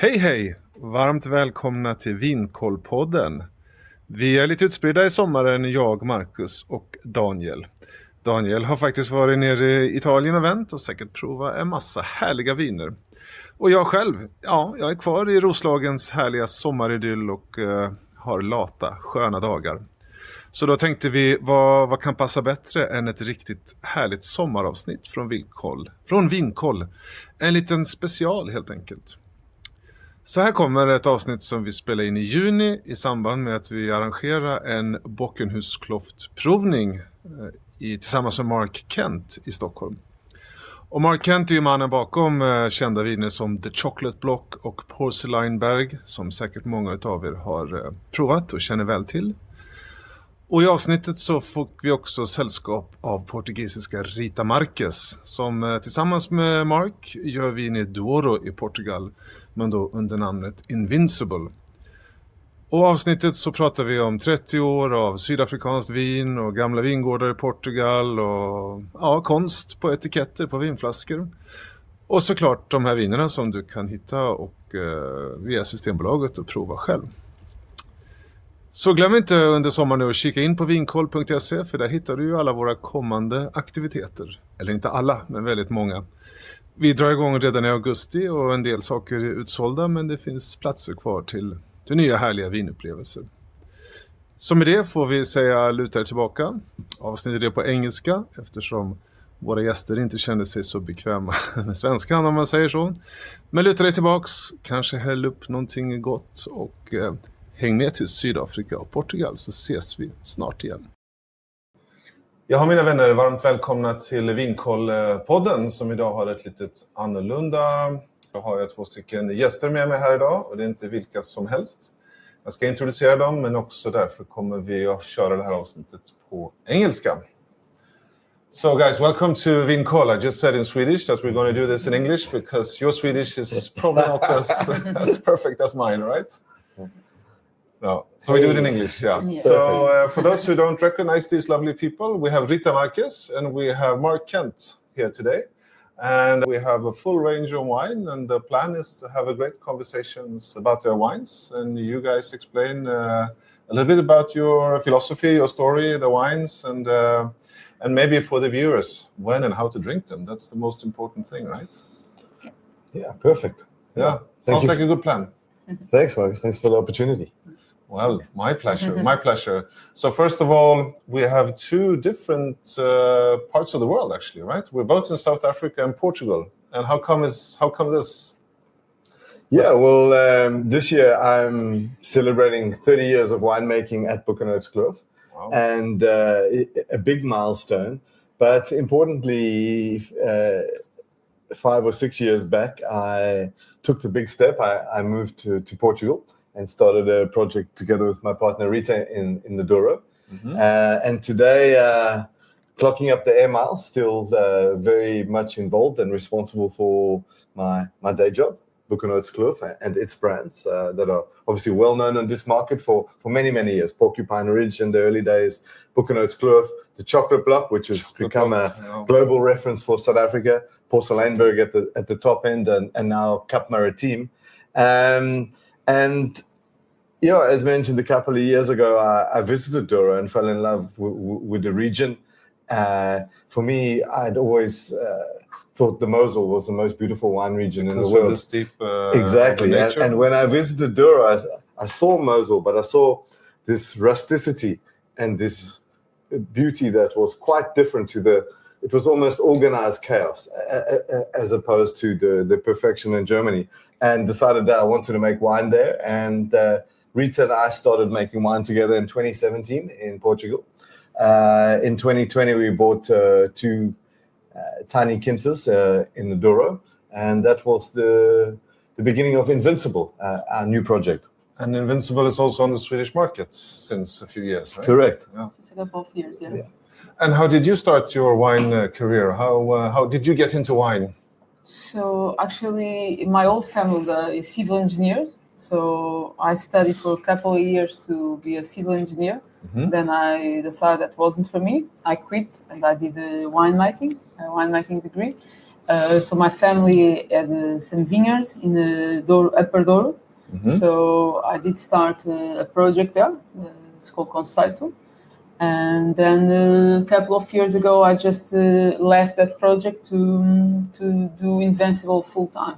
Hej hej! Varmt välkomna till Vinkoll-podden. Vi är lite utspridda i sommaren, jag, Markus och Daniel. Daniel har faktiskt varit nere i Italien och vänt och säkert provat en massa härliga viner. Och jag själv, jag är kvar i Roslagens härliga sommaridyll och har lata, sköna dagar. Så då tänkte vi, vad kan passa bättre än ett riktigt härligt sommaravsnitt från Vinkoll. En liten special helt enkelt. Så här kommer ett avsnitt som vi spelar in i juni i samband med att vi arrangerar en Boekenhoutskloof-provning tillsammans med Marc Kent i Stockholm. Och Marc Kent är ju mannen bakom kända viner som The Chocolate Block och Porseleinberg, som säkert många av er har provat och känner väl till. Och i avsnittet så fick vi också sällskap av portugisiska Rita Marques, som tillsammans med Marc gör vinet Douro i Portugal, men då under namnet Invincible. Och i avsnittet så pratar vi om 30 år av sydafrikanskt vin och gamla vingårdar i Portugal och konst på etiketter på vinflaskor. Och såklart de här vinerna som du kan hitta och via Systembolaget och prova själv. Så glöm inte under sommaren nu att kika in på vinkoll.se, för där hittar du ju alla våra kommande aktiviteter. Eller inte alla, men väldigt många. Vi drar igång redan i augusti och en del saker är utsålda, men det finns platser kvar till nya härliga vinupplevelser. Så med det får vi säga luta er tillbaka. Avsnittet är på engelska eftersom våra gäster inte kände sig så bekväma med svenskan, om man säger så. Men luta dig tillbaks, kanske häll upp någonting gott och häng med till Sydafrika och Portugal, så ses vi snart igen. Jag har mina vänner varmt välkomna till Vinkoll-podden som idag har ett litet annorlunda. Jag har 2 stycken gäster med mig här idag och det är inte vilka som helst. Jag ska introducera dem, men också därför kommer vi att köra det här avsnittet på engelska. So guys, welcome to Vinkoll. I just said in Swedish that we're going to do this in English because your Swedish is probably not as perfect as mine, right? No. So we do it in English, yeah. So for those who don't recognize these lovely people, we have Rita Marques and we have Marc Kent here today. And we have a full range of wine, and the plan is to have a great conversations about their wines. And you guys explain a little bit about your philosophy, your story, the wines, and maybe for the viewers, when and how to drink them. That's the most important thing, right? Yeah, perfect. Yeah, sounds like a good plan. Thanks, Marcus. Thanks for the opportunity. Well, my pleasure, my pleasure. So first of all, we have 2 different parts of the world, actually, right? We're both in South Africa and Portugal. And how come this? Yeah, well, this year I'm celebrating 30 years of winemaking at Boekenhoutskloof. Wow. And a big milestone. But importantly, 5 or 6 years back, I took the big step. I moved to Portugal and started a project together with my partner Rita in the Douro. Mm-hmm. And today, clocking up the air miles, still very much involved and responsible for my day job, Boekenhoutskloof, and its brands that are obviously well known in this market for many, many years. Porcupine Ridge in the early days, Boekenhoutskloof, the Chocolate Block, which has become a global reference for South Africa, Porseleinberg at the top end, and now Cap Maritime. And as mentioned a couple of years ago, I visited Douro and fell in love with the region. For me, I'd always thought the Mosel was the most beautiful wine region in the world. The steep, exactly. And when I visited Douro, I saw Mosel, but I saw this rusticity and this beauty that was quite different it was almost organized chaos as opposed to the perfection in Germany, and decided that I wanted to make wine there. And Rita and I started making wine together in 2017 in Portugal. In 2020, we bought 2 tiny quintas in the Douro, and that was the beginning of Invincible, our new project. And Invincible is also on the Swedish market since a few years, right? Correct. Yeah. Since a couple of years, yeah. And how did you start your wine career? How did you get into wine? So actually, my whole family is civil engineers. So I studied for a couple of years to be a civil engineer. Mm-hmm. Then I decided that wasn't for me. I quit and I did a winemaking degree. So my family had some vineyards in Douro, Upper Douro. So I did start a project there. It's called Conceito. And then a couple of years ago, I just left that project to do Invincible full time.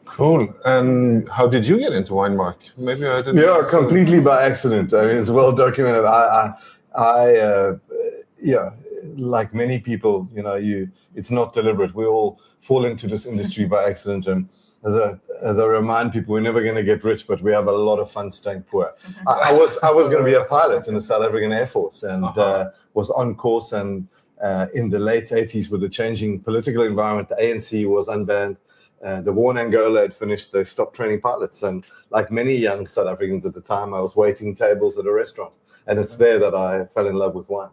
Cool. And how did you get into wine, Mark? Maybe I didn't. Yeah, completely by accident. I mean, it's well documented. Like many people, it's not deliberate. We all fall into this industry by accident. And as I remind people, we're never going to get rich, but we have a lot of fun staying poor. I was going to be a pilot in the South African Air Force, and was on course. And in the late 80s, with the changing political environment, the ANC was unbanned. The war in Angola had finished. They stopped training pilots. And like many young South Africans at the time, I was waiting tables at a restaurant. And it's there that I fell in love with wine.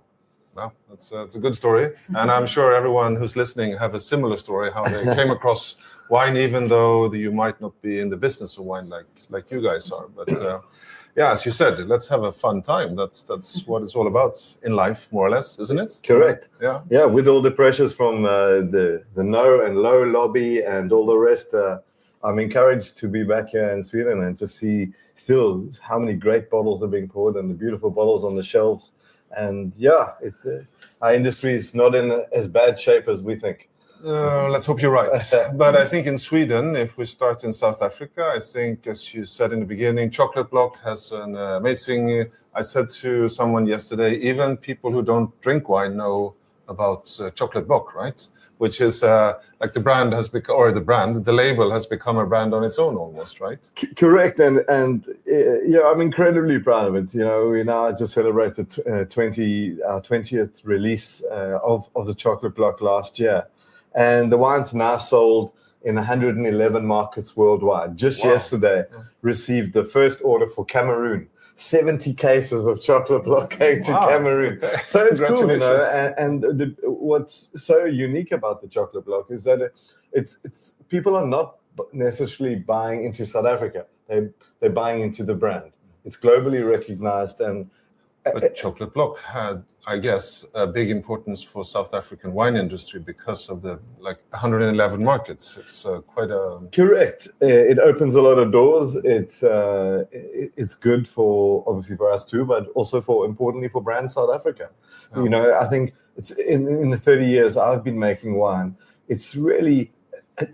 Well, that's a good story. And I'm sure everyone who's listening have a similar story, how they came across wine, even though you might not be in the business of wine like you guys are. But yeah, as you said, let's have a fun time. That's what it's all about in life, more or less, isn't it? Correct. Yeah. With all the pressures from the no and low lobby and all the rest, I'm encouraged to be back here in Sweden and to see still how many great bottles are being poured and the beautiful bottles on the shelves. And our industry is not in as bad shape as we think. Let's hope you're right. But I think in Sweden, if we start in South Africa, I think, as you said in the beginning, Chocolate Block has an amazing... I said to someone yesterday, even people who don't drink wine know about Chocolate Block, right? Which is like the brand has become, or the label has become a brand on its own almost, right? Correct. And I'm incredibly proud of it. We now just celebrated 20th release of the Chocolate Block last year. And the wine's now sold in 111 markets worldwide. Just yesterday, received the first order for Cameroon. 70 cases of Chocolate Block came to Cameroon. Okay. So it's cool, And what's so unique about the Chocolate Block is that it's people are not necessarily buying into South Africa. They're buying into the brand. It's globally recognized. But Chocolate Block had, I guess, a big importance for South African wine industry because of the 111 markets. It's quite a... Correct. It opens a lot of doors. It's good obviously for us too, but also importantly for brand South Africa. Yeah. I think it's in the 30 years I've been making wine, it's really...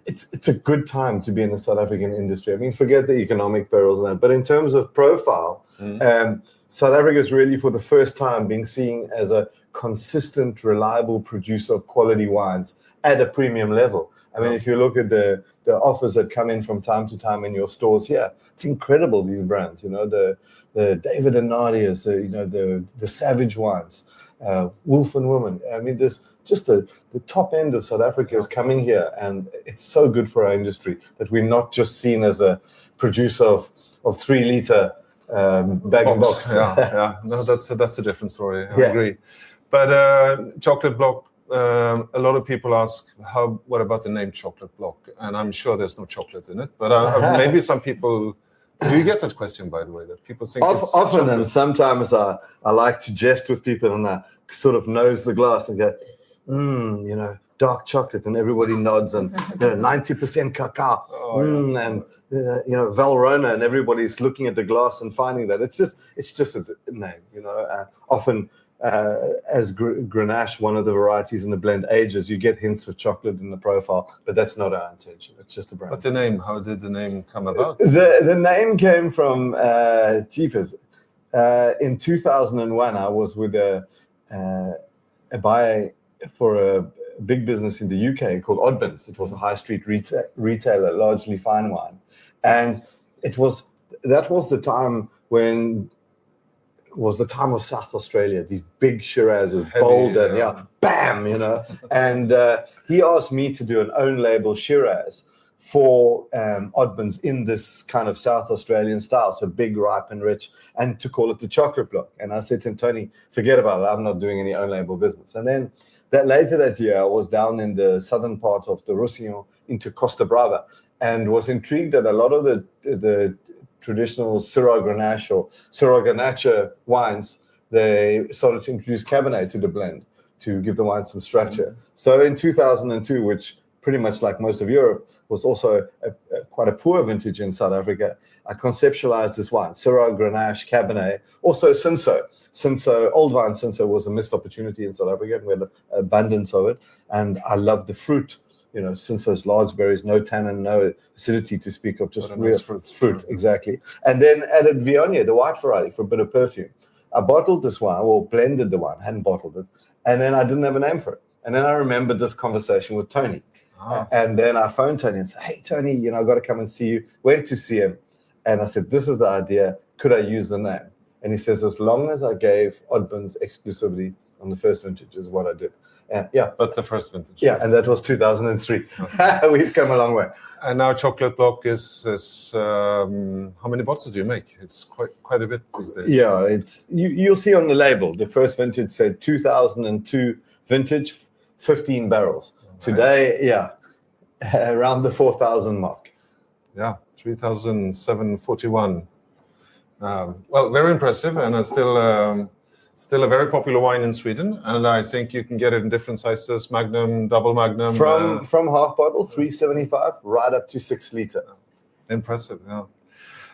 It's a good time to be in the South African industry. I mean, forget the economic perils and that, but in terms of profile, South Africa is really for the first time being seen as a consistent, reliable producer of quality wines at a premium level. I mean, if you look at the offers that come in from time to time in your stores here, it's incredible, these brands, the David and Nadia's, the Savage wines, Wolf and Woman. I mean, there's just the top end of South Africa is coming here, and it's so good for our industry that we're not just seen as a producer of 3 liter bag and box. Yeah. No, that's a different story. I agree. But Chocolate Block, a lot of people ask, what about the name Chocolate Block? And I'm sure there's no chocolate in it, but maybe some people... Do you get that question, by the way, that people think it's often chocolate? And sometimes I like to jest with people and I sort of nose the glass and go, dark chocolate, and everybody nods, and 90% cacao, and Valrhona, and everybody's looking at the glass and finding that it's just a name, often as Grenache, one of the varieties in the blend, ages, you get hints of chocolate in the profile, but that's not our intention. It's just a brand. But the name, how did the name come about? The name came from Jeepers. In 2001, I was with a buyer for a big business in the UK called Oddbins. It was a high street retailer, largely fine wine, and that was the time when. Was the time of South Australia, these big Shirazes, bold and bam, and he asked me to do an own label Shiraz for Oddbins in this kind of South Australian style, so big, ripe and rich, and to call it the Chocolate Block. And I said to him, Tony, forget about it, I'm not doing any own label business. And then later that year, I was down in the southern part of the Roussillon into Costa Brava, and was intrigued that a lot of the traditional Syrah Grenache or Syrah Grenache wines, they started to introduce Cabernet to the blend to give the wine some structure. So in 2002, which pretty much like most of Europe, was also quite a poor vintage in South Africa, I conceptualized this wine, Syrah, Grenache, Cabernet, also Cinsault. Cinsault, old vine Cinsault was a missed opportunity in South Africa, and we had an abundance of it. And I loved the fruit, Cinsault's large berries, no tannin, no acidity to speak of, just real fruit, exactly. And then added Viognier, the white variety, for a bit of perfume. I bottled this wine, or blended the wine, hadn't bottled it, and then I didn't have a name for it. And then I remembered this conversation with Tony. And then I phoned Tony and said, hey, Tony, I've got to come and see you. Went to see him. And I said, this is the idea. Could I use the name? And he says, as long as I gave Oddbins exclusivity on the first vintage is what I did. But the first vintage. Yeah, and that was 2003. Okay. We've come a long way. And now Chocolate Block is how many bottles do you make? It's quite a bit these days. Yeah, it's you'll see on the label, the first vintage said 2002 vintage, 15 barrels. Today, around the 4,000 mark. Yeah, 3,741. Well, very impressive, and still a very popular wine in Sweden. And I think you can get it in different sizes: Magnum, double Magnum. From half bottle, 375, right up to 6 liter. Impressive, yeah.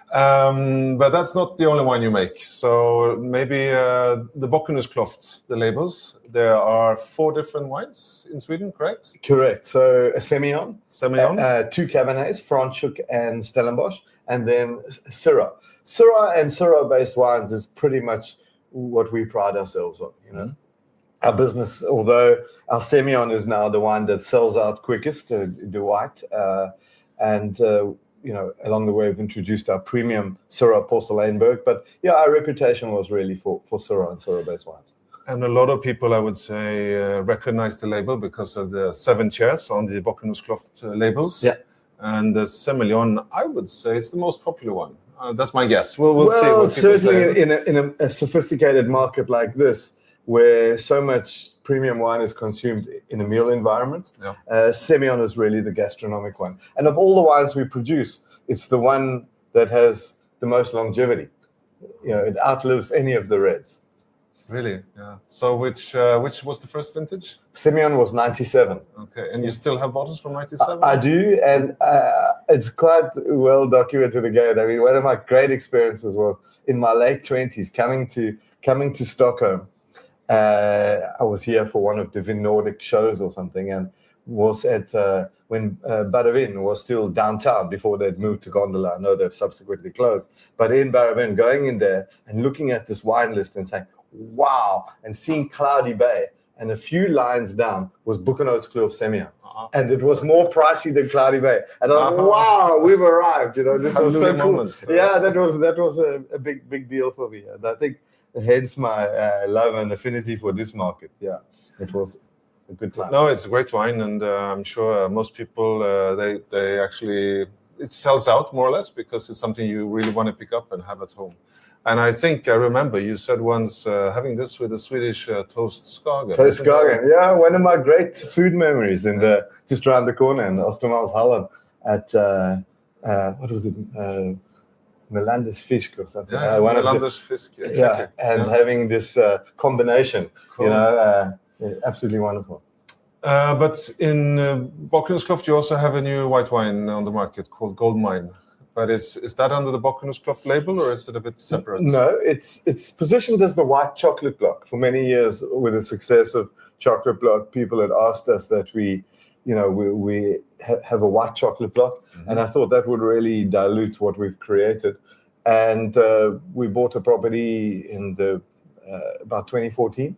But that's not the only wine you make. So maybe the Boekenhoutskloof, the labels. There are 4 different wines in Sweden, correct? Correct. So a Semillon, 2 Cabernets, Franschhoek and Stellenbosch, and then Syrah. Syrah and Syrah-based wines is pretty much what we pride ourselves on. Our business, although our Semillon is now the wine that sells out quickest, the white, along the way, we've introduced our premium Syrah Porseleinberg. But our reputation was really for Syrah and Syrah-based wines. And a lot of people, I would say, recognize the label because of the 7 chairs on the Boekenhoutskloof labels. Yeah. And the Semillon, I would say it's the most popular one. That's my guess. We'll see what people certainly say. in a sophisticated market like this, where so much premium wine is consumed in a meal environment, Semillon is really the gastronomic one. And of all the wines we produce, it's the one that has the most longevity. It outlives any of the reds. Really? Yeah. So which was the first vintage? Semillon was 97. Okay. And you still have bottles from 97? I do, and it's quite well documented again. I mean, one of my great experiences was in my late 20s, coming to Stockholm. I was here for one of the Vin Nordic shows or something, and was at when Barrevin was still downtown before they'd moved to Gondola. I know they've subsequently closed, but in Barrevin, going in there and looking at this wine list and saying, wow, and seeing Cloudy Bay, and a few lines down was Boekenhoutskloof Semillon. And it was more pricey than Cloudy Bay. And I thought, wow, we've arrived. This was so cool. Moments, yeah, that was a big deal for me. And I think hence my love and affinity for this market. Yeah, it was a good time. No, it's a great wine, and I'm sure most people, they actually, it sells out more or less because it's something you really want to pick up and have at home. And I think I remember you said once having this with a Swedish toast skagen. Toast skagen, yeah, one of my great food memories in just around the corner in Oostermalmshallen at what was it, Melanders Fisk or something. Yeah, Melanders Fisk, exactly. Yeah, and having this combination, cool. Absolutely wonderful. But in Boekenhoutskloof, you also have a new white wine on the market called Goldmine. But is that under the Boekenhoutskloof label, or is it a bit separate? No, it's positioned as the white chocolate block. For many years, with the success of chocolate block, people had asked us that we have a white chocolate block, and I thought that would really dilute what we've created. And we bought a property in about 2014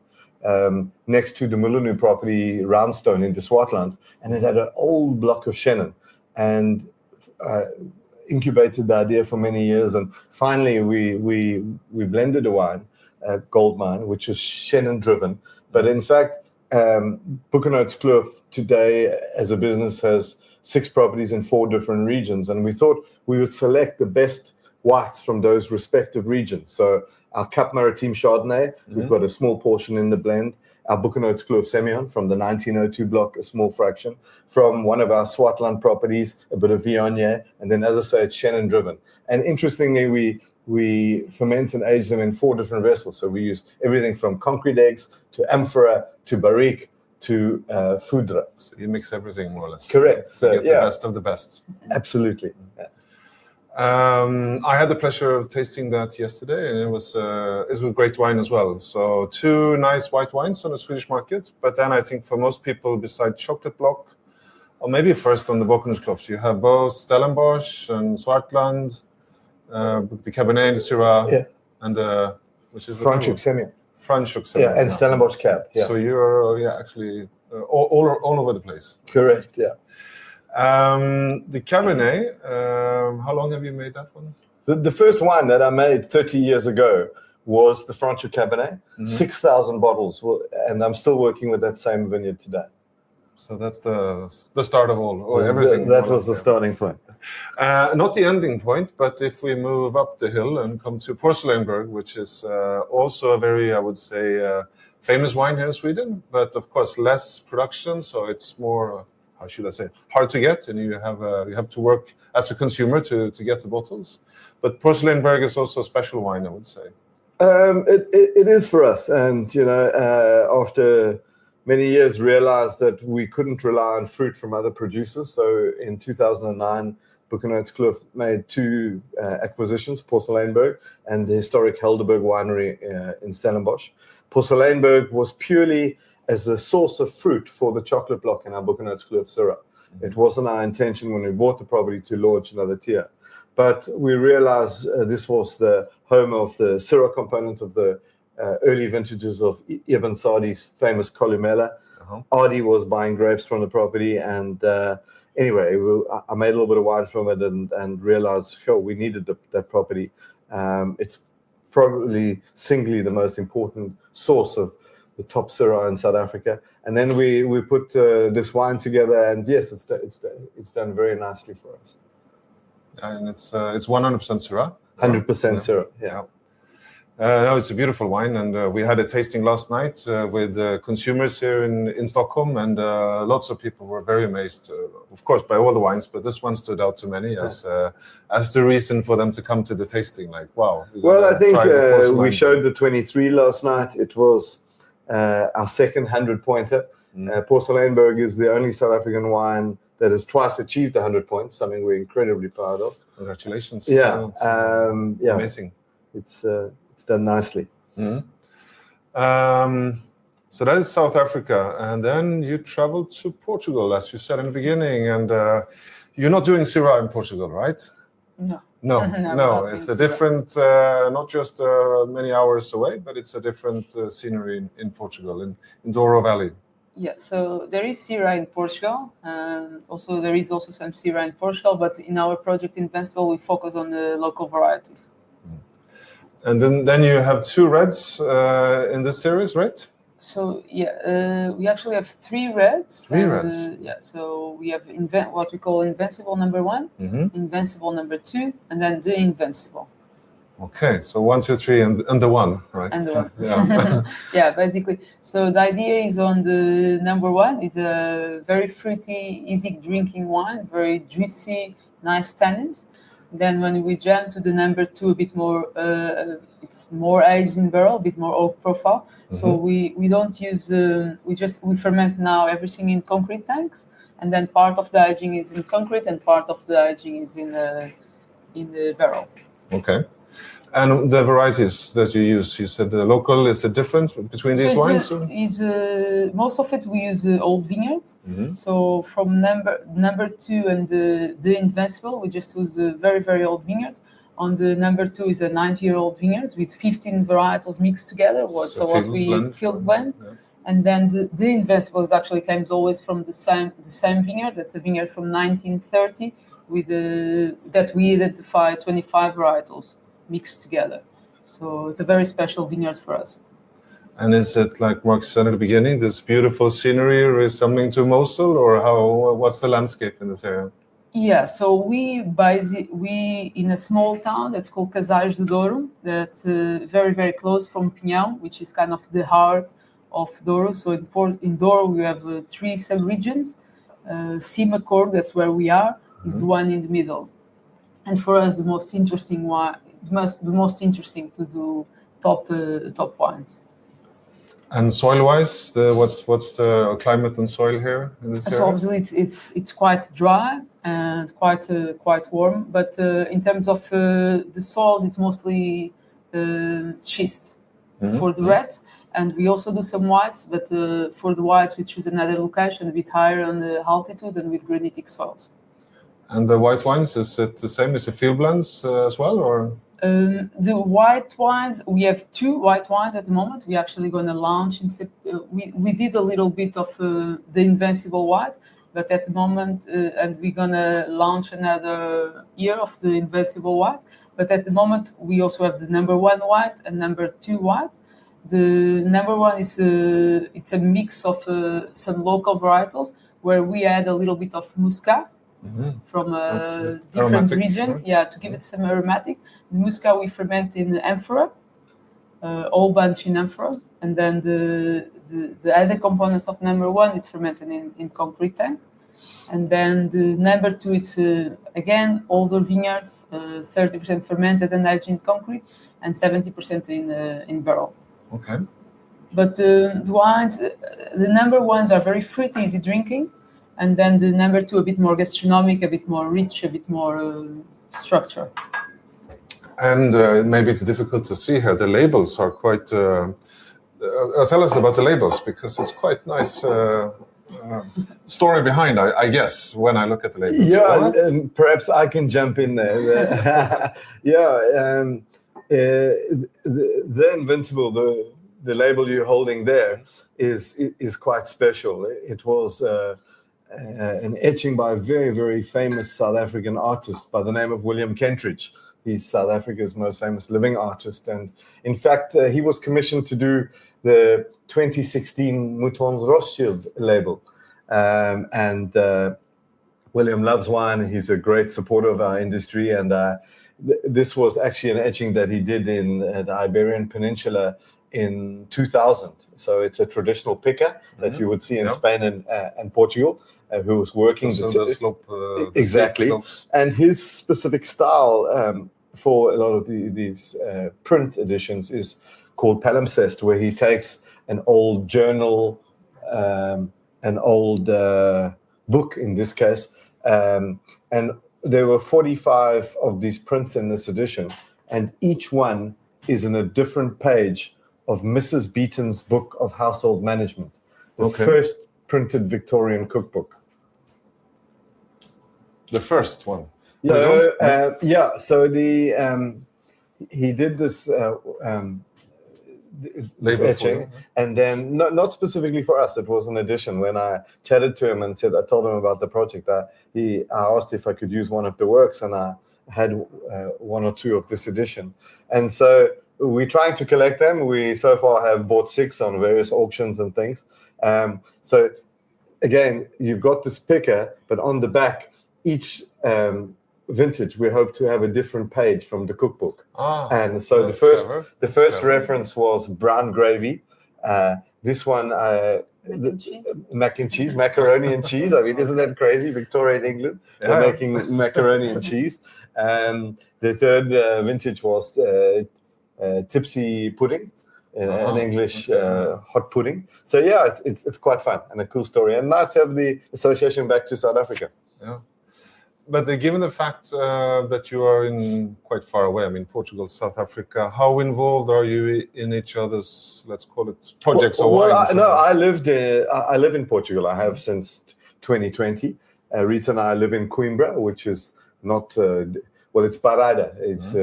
next to the Mulleneu property, Roundstone in the Swartland, and it had an old block of Chenin, and incubated the idea for many years, and finally we blended a wine, Goldmine, which was Chenin driven. But in fact, Boekenhoutskloof today as a business has 6 properties in 4 different regions, and we thought we would select the best whites from those respective regions. So our Cap Maritime Chardonnay, we've got a small portion in the blend. our Boekenhoutskloof-provning from the 1902 block, a small fraction, from one of our Swartland properties, a bit of Viognier, and then, as I say, it's Shannon driven. And interestingly, we ferment and age them in 4 different vessels. So we use everything from concrete eggs to amphora to barrique to foudre. So you mix everything more or less. Correct. So you get the best of the best. Absolutely. Yeah. I had the pleasure of tasting that yesterday, and it was with great wine as well. So 2 nice white wines on the Swedish market. But then I think for most people, besides chocolate block, or maybe first on the Boekenhoutskloof, you have both Stellenbosch and Swartland, the Cabernet, the Syrah, and the Franschhoek-Semillon. Franschhoek-Semillon. Yeah, and Stellenbosch Cab. Yeah. So you're actually all over the place. Correct. Yeah. The Cabernet, how long have you made that one? The first wine that I made 30 years ago was the Franschhoek Cabernet, 6,000 bottles, and I'm still working with that same vineyard today. So that's the start of all, or everything. That was the starting point. Not the ending point, but if we move up the hill and come to Porseleinberg, which is also a very, I would say, famous wine here in Sweden, but of course less production, so it's more, how should I say, hard to get, and you have to work as a consumer to get the bottles. But Porseleinberg is also a special wine, I would say. It is for us, and after many years realized that we couldn't rely on fruit from other producers. So in 2009, Boekenhoutskloof made 2 acquisitions, Porseleinberg and the historic Helderberg winery in Stellenbosch. Porseleinberg was purely as a source of fruit for the chocolate block in our Boekenhoutskloof Syrah. It wasn't our intention when we bought the property to launch another tier. But we realized this was the home of the Syrah component of the early vintages of Ibn Sadi's famous Columella. Adi was buying grapes from the property, and anyway, I made a little bit of wine from it and realized, we needed that property. It's probably singly the most important source of the top Syrah in South Africa. And then we put this wine together, and yes, it's done very nicely for us. And it's 100% Syrah. 100% Syrah. Yeah. No, it's a beautiful wine, and we had a tasting last night with consumers here in Stockholm, and lots of people were very amazed, of course, by all the wines, but this one stood out to many as the reason for them to come to the tasting. Like, wow! Well, I think we showed the 23 last night. It was our second 100-pointer. Porseleinberg is the only South African wine that has twice achieved 100 points, something we're incredibly proud of. Congratulations! Yeah, amazing. It's done nicely. So that is South Africa, and then you traveled to Portugal, as you said in the beginning, and you're not doing Syrah in Portugal, right? No. It's a different, not just many hours away, but it's a different scenery in Portugal, in Douro Valley. Yeah, so there is Syrah in Portugal, and also there is also some Syrah in Portugal, but in our project Invincible, we focus on the local varieties. And then you have 2 reds in this series, right? So we actually have 3 reds. 3 reds. So we have what we call Invincible number 1, Invincible number 2, and then the Invincible. Okay, so 1, 2, 3, and the 1, right? And the 1. Yeah. Yeah, basically. So the idea is on the number 1. It's a very fruity, easy drinking wine, very juicy, nice tannins. Then when we jump to the number 2, a bit more, it's more aged in barrel, a bit more oak profile. So we don't use, we ferment now everything in concrete tanks, and then part of the aging is in concrete and part of the aging is in the barrel. Okay. And the varieties that you use, you said the local, is it different between these wines? Most of it we use old vineyards. So from number 2 and the Invincible, we just use very, very old vineyards. On the number 2 is a 90-year-old vineyard with 15 varietals mixed together. So what we field blend. Yeah. And then the Invincible actually comes always from the same vineyard. That's a vineyard from 1930 that we identify 25 varietals mixed together. So it's a very special vineyard for us. And is it, like Mark said at the beginning, this beautiful scenery resembling to Mosul, or what's the landscape in this area? Yeah, so we in a small town that's called Casais do Douro, that's very, very close from Pinhão, which is kind of the heart of Douro. So in Douro we have 3 sub-regions. Simacor, that's where we are, is the one in the middle. And for us, the most interesting to do top wines. And soil-wise, what's the climate and soil here in this area? So obviously it's quite dry and quite warm, but in terms of the soils, it's mostly schist for the reds, and we also do some whites. But for the whites, we choose another location a bit higher on the altitude and with granitic soils. And the white wines, is it the same as the field blends as well, or? The white wines, we have 2 white wines at the moment. We're actually going to launch we did a little bit of the Invincible white, but at the moment, and we're going to launch another year of the Invincible white. But at the moment, we also have the number 1 white and number 2 white. The number 1 is it's a mix of some local varietals where we add a little bit of muscat. From a different region, right? To give it some aromatic. The muscat we ferment in amphora, all bunch in amphora, and then the other components of number 1 it's fermented in concrete tank, and then the number 2 it's again older vineyards, 30% fermented and aged in concrete, and 70% in barrel. Okay. But the wines, the number 1s are very fruity, easy drinking. And then the number 2, a bit more gastronomic, a bit more rich, a bit more structure. And maybe it's difficult to see here. The labels are quite... tell us about the labels, because it's quite nice story behind, I guess, when I look at the labels. Yeah, and perhaps I can jump in there. The Invincible, the label you're holding there, is quite special. It was... an etching by a very, very famous South African artist by the name of William Kentridge. He's South Africa's most famous living artist. And in fact, he was commissioned to do the 2016 Moutons Rothschild label. William loves wine. He's a great supporter of our industry. And this was actually an etching that he did in the Iberian Peninsula in 2000. So it's a traditional picker that you would see in Spain and Portugal, who was working the slope. Exactly. Slopes. And his specific style for a lot of these print editions is called palimpsest, where he takes an old journal, an old book in this case, and there were 45 of these prints in this edition, and each one is in a different page of Mrs. Beaton's Book of Household Management, the first printed Victorian cookbook. The first one. So he did this etching, and then not specifically for us. It was an edition. When I chatted to him and I told him about the project, I asked if I could use one of the works, and I had 1 or 2 of this edition, and so we're trying to collect them. We so far have bought 6 on various auctions and things. So again, you've got this picker, but on the back, each vintage, we hope to have a different page from the cookbook. And so the first reference was brown gravy. This one, mac and cheese, macaroni and cheese. I mean, isn't that crazy? Victorian England, they're making macaroni and cheese. The third vintage was tipsy pudding, an English hot pudding. So it's quite fun and a cool story, and nice to have the association back to South Africa. Yeah. But given the fact that you are in quite far away, I mean, Portugal, South Africa, how involved are you in each other's, let's call it, projects or wines? I live in Portugal. I have since 2020. Rita and I live in Coimbra, which is not, it's Parada. It's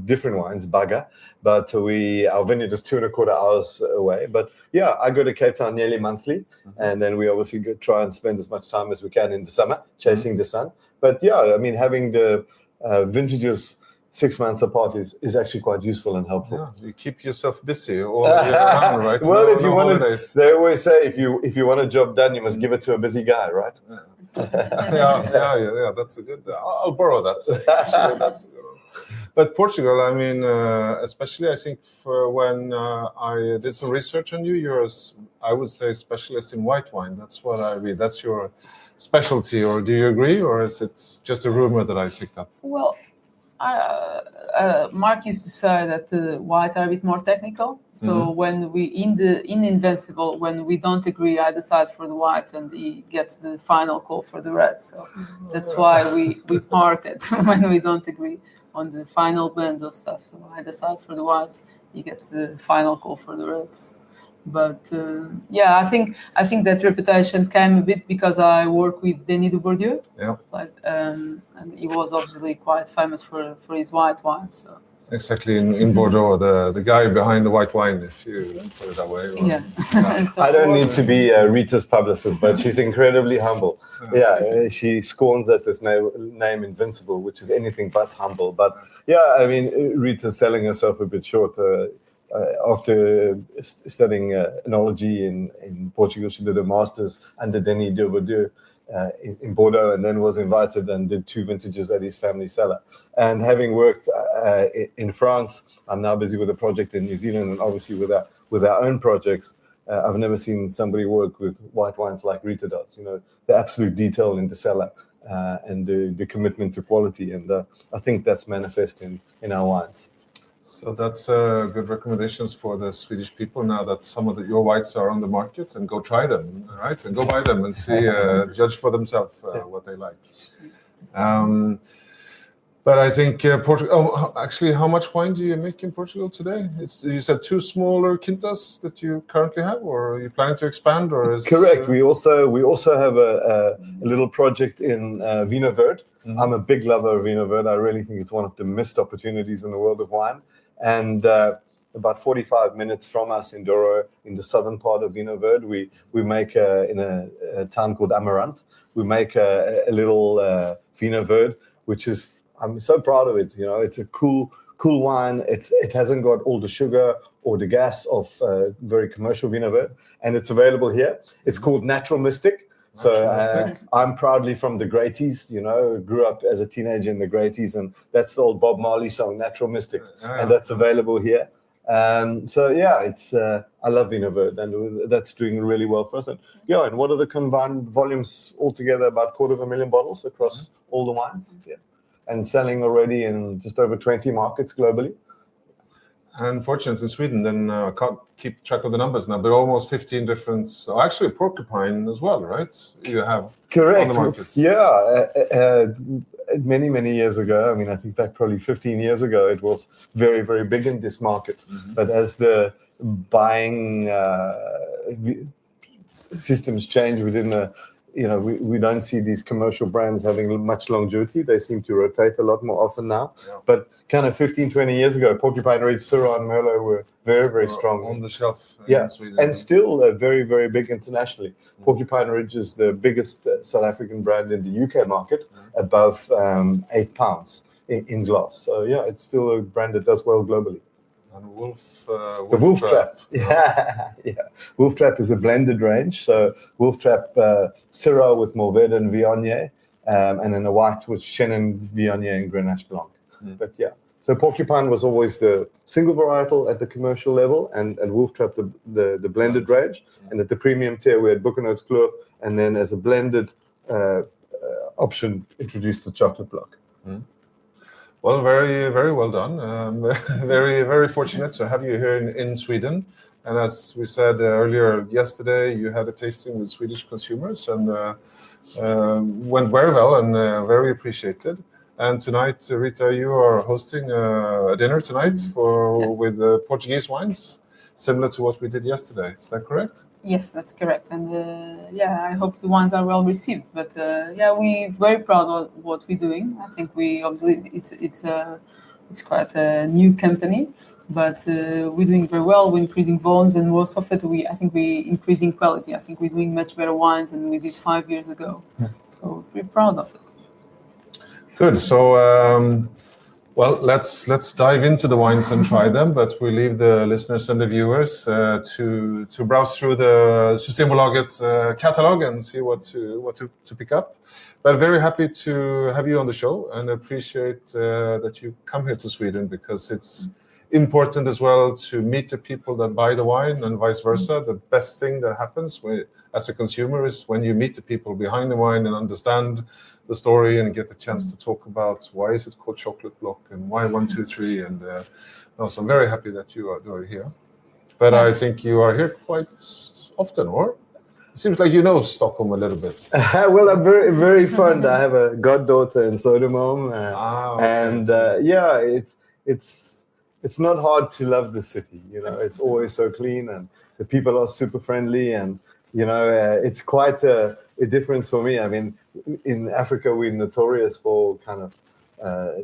different wines, Baga. But our vineyard is 2.25 hours away. But I go to Cape Town nearly monthly. And then we obviously try and spend as much time as we can in the summer, chasing the sun. But I mean, having the vintages 6 months apart is actually quite useful and helpful. Yeah, you keep yourself busy all year round, right? Well, if you want to, they always say if you want a job done, you must give it to a busy guy, right? Yeah. That's a good. I'll borrow that. Actually, that's a good one. But Portugal, I mean, especially I think for when I did some research on you, I would say, specialist in white wine. That's what I read. That's your specialty, or do you agree, or is it just a rumor that I picked up? Well, Mark used to say that the whites are a bit more technical. So when we in Invincible, when we don't agree, I decide for the whites, and he gets the final call for the reds. So that's why we park it when we don't agree on the final blend of stuff. So I decide for the whites, he gets the final call for the reds. But I think that reputation came a bit because I work with Denis de Bourdieu. Yeah. And he was obviously quite famous for his white wine. So. Exactly, in Bordeaux, the guy behind the white wine, if you put it that way. So I don't need to be Rita's publicist, but she's incredibly humble. Yeah, she scorns at this name Invincible, which is anything but humble. But yeah, I mean, Rita's selling herself a bit short. After studying enology in Portugal, she did a master's under Denis de Bourdieu in Bordeaux, and then was invited and did 2 vintages at his family cellar. And having worked in France, I'm now busy with a project in New Zealand, and obviously with our own projects. I've never seen somebody work with white wines like Rita does. You know, the absolute detail in the cellar and the commitment to quality, and I think that's manifest in our wines. So that's good recommendations for the Swedish people now that some of your whites are on the market, and go try them, right? And go buy them and see, judge for themselves what they like. But I think Portugal. Actually, how much wine do you make in Portugal today? You said 2 smaller quintas that you currently have, or are you planning to expand? Or is correct? We also have a little project in Vinho Verde. I'm a big lover of Vinho Verde. I really think it's one of the missed opportunities in the world of wine. And about 45 minutes from us in Douro, in the southern part of Vinho Verde, we make in a town called Amarante. We make a little Vinho Verde, which is, I'm so proud of it. You know, it's a cool wine. It hasn't got all the sugar or the gas of very commercial Vinho Verde, and it's available here. It's called Natural Mystic. So I'm proudly from the Great East, you know, grew up as a teenager in the Great East, and that's the old Bob Marley song, Natural Mystic, and that's available here. So yeah, it's I love Vinho Verde, and that's doing really well for us. And yeah, and what are the combined volumes altogether? About 250,000 bottles across all the wines, and selling already in just over 20 markets globally. And fortunately in Sweden, then I can't keep track of the numbers now, but almost 15 different, actually porcupine as well, right? You have correct on the markets. Yeah, many years ago, I mean, I think back probably 15 years ago, it was very, very big in this market. But as the buying systems change within the, you know, we don't see these commercial brands having much longevity. They seem to rotate a lot more often now. Yeah. But kind of 15, 20 years ago, Porcupine Ridge, Syrah, and Merlot were very, very strong. On the shelf in Sweden. And still very, very big internationally. Porcupine Ridge is the biggest South African brand in the UK market, above £8 in glass. So yeah, it's still a brand that does well globally. And the Wolf Trap. Yeah. Wolf Trap is a blended range. So Wolf Trap Syrah with Mourvedre and Viognier, and then a white with Chenin, Viognier, and Grenache Blanc. But yeah, so Porcupine was always the single varietal at the commercial level, and Wolf Trap the blended range. And at the premium tier, we had Boekenhoutskloof, and then as a blended option, introduced the chocolate block. Well, very, very well done. Very, very fortunate to have you here in Sweden. And as we said earlier yesterday, you had a tasting with Swedish consumers, and went very well and very appreciated. And tonight, Rita, you are hosting a dinner tonight with Portuguese wines, similar to what we did yesterday. Is that correct? Yes, that's correct. And I hope the wines are well received. But we're very proud of what we're doing. I think we obviously it's quite a new company, but we're doing very well. We're increasing volumes, and most of it, I think we're increasing quality. I think we're doing much better wines than we did 5 years ago. So we're proud of it. Good. So Well, let's dive into the wines and try them, but we leave the listeners and the viewers to browse through the Systembolaget catalog and see what to pick up. But very happy to have you on the show, and appreciate that you come here to Sweden, because it's important as well to meet the people that buy the wine and vice versa. The best thing that happens as a consumer is when you meet the people behind the wine and understand the story and get the chance to talk about why is it called chocolate block and why 1, 2, 3. And so I'm very happy that you are here. But I think you are here quite often, or? It seems like you know Stockholm a little bit. Well, I'm very, very fond. I have a goddaughter in Södermalm, and it's not hard to love the city. You know, it's always so clean, and the people are super friendly, and you know, it's quite a difference for me. I mean, in Africa, we're notorious for kind of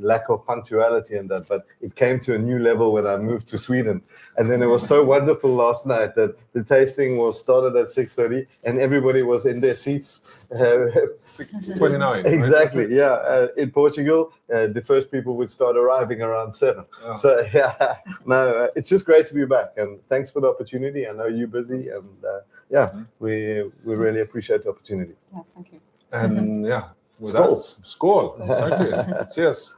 lack of punctuality and that, but it came to a new level when I moved to Sweden. And then it was so wonderful last night that the tasting was started at 6:30 and everybody was in their seats. 6:29. Exactly, right? Yeah. In Portugal, the first people would start arriving around 7. Oh. So yeah, no, it's just great to be back, and thanks for the opportunity. I know you're busy, and we really appreciate the opportunity. Yeah, thank you. And yeah. Skål. Skål, exactly. Cheers.